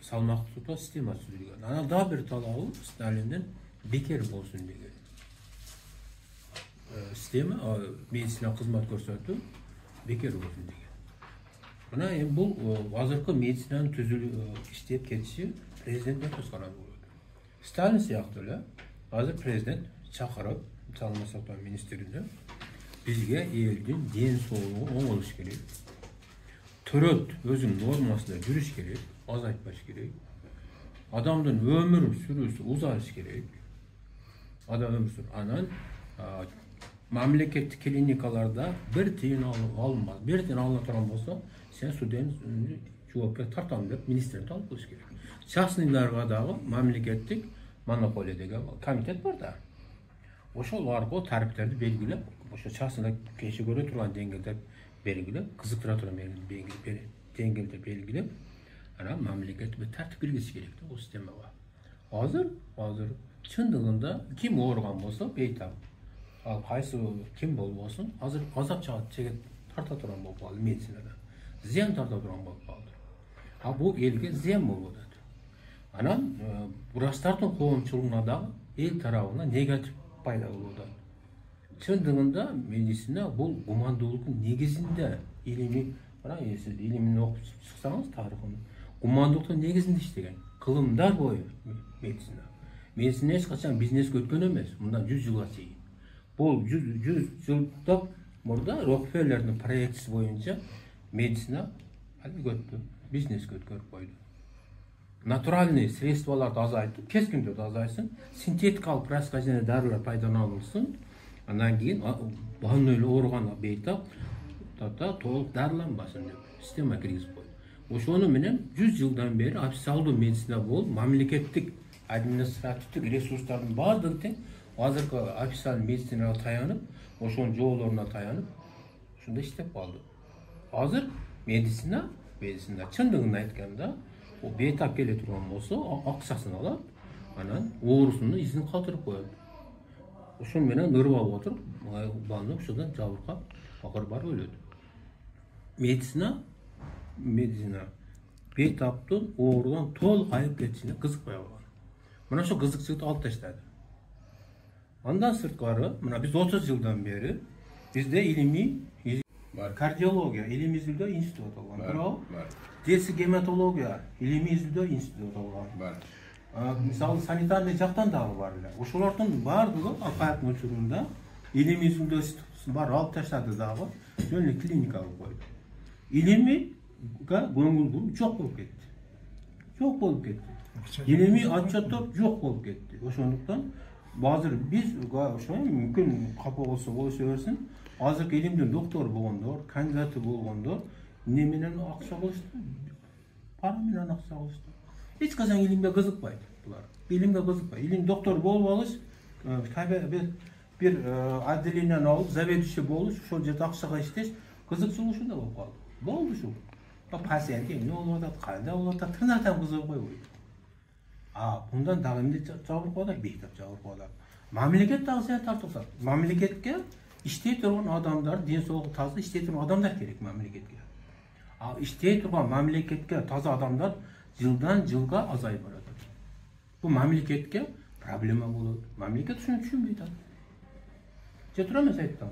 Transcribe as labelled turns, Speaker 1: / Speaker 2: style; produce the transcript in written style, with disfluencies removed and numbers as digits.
Speaker 1: салмақты тұта система түзілген. Ана да бір талабы Сталинден бекер болсын деген. Система медицина қызмет көрсету бекер болсын деген. Мына бұл азыркы медицинаны түзілу іштеп кетіші президенттен көзқарас болады. Сталин сияқты эле азыр президент чакырып, Саламат сактоо министринде бизге элдин ден соолугу оң болуш керек. Төрөт өзүнүн нормасында жүрүш керек, азайтпаш керек. Адамдын өмүр сүрүүсү узарыш керек. Адам өмүр сүрүп, анан мамлекеттик клиникаларда бир тыйын алынбас. Бир тыйын алына турган болсо, сен суден жоопкер тартам деп министрден талап кылыш керек. Частныйларга дагы мамлекеттик монополия деген комитет бар да. Ошоларга тарифтерди белгилеп, ошо частныйда кеше көрө турган деңгээлде белгилеп, кызыктыра турган деңгээлде белгилеп, анан мамлекет бир тартип киргизиш керек да бул системага. Азыр чындыгында ким ооруган болсо бейтап, ал кайсы ким болбосун, азыр азап чегет тарта турган болуп калды медицинада. Зыян тарта турган болуп калды. А бул элге зыян болуп атат. Анан врачтардын коомчулугуна дагы эл тарабынан негатив пайда болуп атат. Чындыгында медицина бул гумандуулуктун негизинде илимий, сиз илимин окуп чыксаңыз тарыхын, гумандуулуктун негизинде иштеген. Кылымдар бою медицина. Медицина эч качан бизнеске өткөн эмес, мындан 100 жылга чейин. Бул 100 жылдап мурда Рокфеллердин проектиси боюнча медицина өттү, бизнеске өткөрүп койду. Натуральный средстволарды азайтып, кескиндерди азайсын, синтетикалык происхождение дарылар пайдаланылсын. Андан кийин банный ооруган бейтап толук дарыланбасын деп система киргизип койду. Ошону менен 100 жылдан бери официалдуу медицина болуп, мамлекеттик административдик ресурстардын баардыгы тең азыркы официалдуу медицинага таянып, ошонун жоолоруна таянып, ушундай иштеп калды. Азыр медицина чындыгын айтканда, о бейтап келе турган болсо, акчасын алат, анан оорусунун изин калтырып коет. Ошон менен ырып алып отуруп, баланы ушудан жабыркап, акыр барып өлөт. Медицина бейтаптын оорудан толук айып кетишине кызыкпай калган. Мына ошо кызыкчылыкты алып таштады. Андан сырткары, мына биз 30 жылдан бери бизде илимий бар. Кардиология илимий изилдөө институту болгон. Туурабы? Детский гематология илимий изилдөө институту болгон. Бар. Мисалы санитарный жактан дагы бар эле. Ошолордун баардыгы аппараттын учурунда илимий изилдөө институтун бар алып таштады дагы, жөн эле клиника кылып койду. Илимийге көңүл буруп жок болуп кетти. Жок болуп кетти. Илимий отчеттор жок болуп кетти. Ошондуктан азыр биз ошо мүмкүн капа болсо болуша берсин. Азыркы илимдин доктору болгондор, кандидаты болгондор эмне менен акча алышты? Пара менен акча алышты. Эч качан илимге кызыкпайт булар. Илимге кызыкпайт. Илим доктор болуп алыш, бир отделениени алып, заведующий болуш, ошол жерде акчага иштеш, кызыкчылыгы ушунда болуп калды. Болду ушул. Пациент эмне болуп атат, кандай болуп атат, тырнактан кызыгып койбойт. Мындан дагы эмне жабыркап атат, бейтап жабыркап атат. Мамлекет дагы зыян тартып атат. Мамлекетке иштей турган адамдар, ден соолугу таза иштей турган адамдар керек мамлекетке. Иштей турган мамлекетке таза адамдар жылдан жылга азайып баратат. Бул мамлекетке проблема болот. Мамлекет ушуну түшүнбөй атат. Же тура эмес айттым?